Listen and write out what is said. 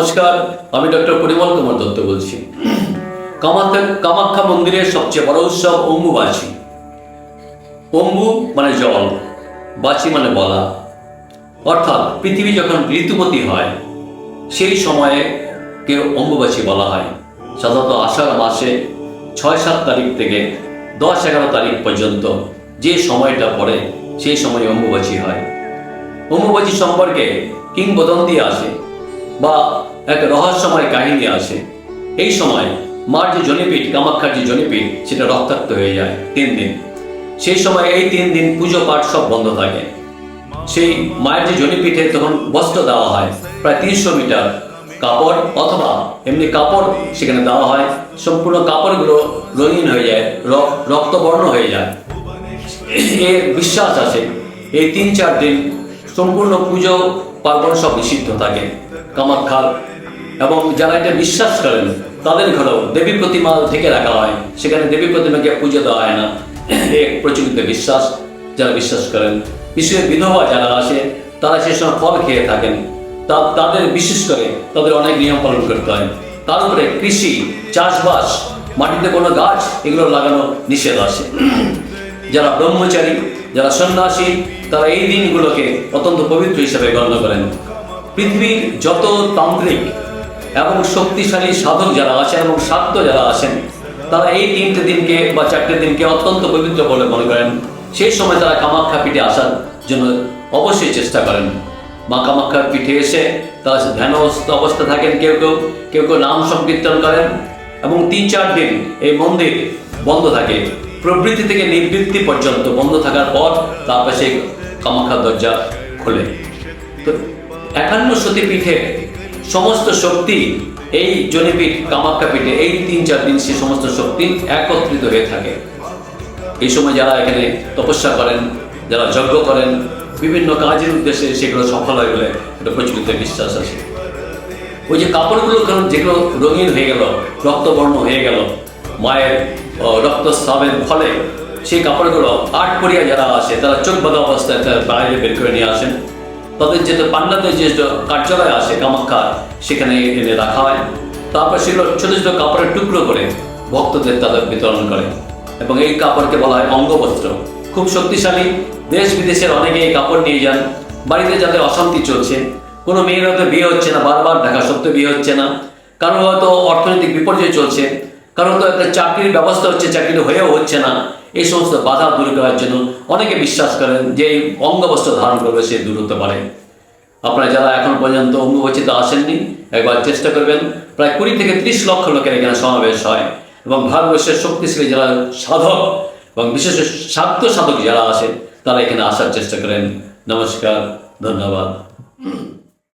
নমস্কার, আমি ডক্টর পরিমল কুমার দত্ত বলছি। কামাখ্যা মন্দিরের সবচেয়ে বড় উৎসব অম্বুবাচী। অম্বু মানে জল, বাচী মানে বলা, অর্থাৎ পৃথিবী যখন ঋতুমতী হয় সেই সময়ে কেউ অম্বুবাচী বলা হয়। সাধারণত আষাঢ় মাসে 6-7 তারিখ থেকে 10-11 তারিখ পর্যন্ত যে সময়টা পড়ে সেই সময় অম্বুবাচী হয়। অম্বুবাচী সম্পর্কে কিংবদন্তি আছে বা এক রহস্যময় কাহিনী আছে। এই সময় মার যে জনিপীঠ, কামাখ্যার যে জনিপীঠ, সেটা রক্তাক্ত হয়ে যায় 3 দিন। সেই সময় এই 3 দিন পুজো পাঠ সব বন্ধ থাকে। সেই মায়ের যে জনিপীঠে তখন বস্ত্র দেওয়া হয়, প্রায় 300 মিটার কাপড় অথবা এমনি কাপড় সেখানে দেওয়া হয়। সম্পূর্ণ কাপড়গুলো রঙিন হয়ে যায়, রক্তবর্ণ হয়ে যায়। এর বিশ্বাস আছে এই 3-4 দিন সম্পূর্ণ পুজো পার্বণ সব নিষিদ্ধ থাকে কামাখ্যার। এবং যারা এটা বিশ্বাস করেন তাদের ঘরেও দেবী প্রতিমা ঢেকে রাখা হয়, সেখানে দেবী প্রতিমাকে পুজো দেওয়া হয় না। এক প্রচলিত বিশ্বাস যারা বিশ্বাস করেন। বিশেষ বিধবা যারা আসে তারা সে সময় ফল খেয়ে থাকেন, তাদের বিশেষ করে তাদের অনেক নিয়ম পালন করতে হয়। তারপরে কৃষি, চাষবাস, মাটিতে কোনো গাছ এগুলো লাগানো নিষেধ আছে। যারা ব্রহ্মচারী, যারা সন্ন্যাসী, তারা এই দিনগুলোকে অত্যন্ত পবিত্র হিসেবে গণ্য করেন। পৃথিবীর যত তান্ত্রিক এবং শক্তিশালী সাধক যারা আছেন এবং শাক্ত যারা আছেন, তারা এই 3টে দিনকে বা 4টে দিনকে অত্যন্ত পবিত্র বলে মনে করেন। সেই সময় তারা কামাখ্যা পীঠে আসার জন্য অবশ্যই চেষ্টা করেন। মা কামাখ্যার পীঠে এসে তারা ধ্যানস্থ অবস্থা থাকেন, কেউ কেউ নাম সংকীর্তন করেন। এবং 3-4 দিন এই মন্দির বন্ধ থাকে, প্রবৃত্তি থেকে নিবৃত্তি পর্যন্ত বন্ধ থাকার পর তারপর সেই কামাখ্যার দরজা খোলে। তো 51 সতীপীঠে সমস্ত শক্তি এই জনিপীঠ কামাখ্যা পীঠে এই 3-4 দিন সে সমস্ত শক্তি একত্রিত হয়ে থাকে। এই সময় যারা এখানে তপস্যা করেন, যারা যজ্ঞ করেন, বিভিন্ন কাজের উদ্দেশ্যে সেগুলো সফল হয় বলে একটা প্রচলিত বিশ্বাস আছে। ওই যে কাপড়গুলো যেগুলো রঙিন হয়ে গেল, রক্তবর্ণ হয়ে গেল মায়ের রক্তস্রাবের ফলে, সেই কাপড়গুলো আটপরিয়া যারা আসে তারা চোখ বাঁধা অবস্থায় তার বাইরে বের করে নিয়ে আসেন। তাদের যে পান্ডাদের যে কার্যালয় আসে কামাখ্যা, সেখানে এনে রাখা হয়। তারপর সেগুলো ছোট ছোট কাপড়ের টুকরো করে ভক্তদের তাদের বিতরণ করে। এবং এই কাপড়কে বলা হয় অঙ্গবস্ত্র। খুব শক্তিশালী। দেশ বিদেশের অনেকে এই কাপড় নিয়ে যান। বাড়িতে যাদের অশান্তি চলছে, কোনো মেয়ের হয়তো বিয়ে হচ্ছে না, বারবার ঢাকা সত্ত্বেও বিয়ে হচ্ছে না, কারণ হয়তো অর্থনৈতিক বিপর্যয় চলছে, কারণ তো একটা চাকরির ব্যবস্থা হচ্ছে, চাকরি হয়েও হচ্ছে না, এই সমস্ত বাধা দূর করার জন্য অনেকে বিশ্বাস করেন যে এই অঙ্গবস্ত্র ধারণ করবে সে দূর হতে পারে। আপনারা যারা এখন পর্যন্ত অম্বুবাচীতে আসেননি, একবার চেষ্টা করবেন। প্রায় 20 থেকে 30 লক্ষ লোকের এখানে সমাবেশ হয়। এবং ভারতবর্ষের শক্তিশালী যারা সাধক এবং বিশেষ শাক্ত সাধক যারা আসে তারা এখানে আসার চেষ্টা করেন। নমস্কার, ধন্যবাদ।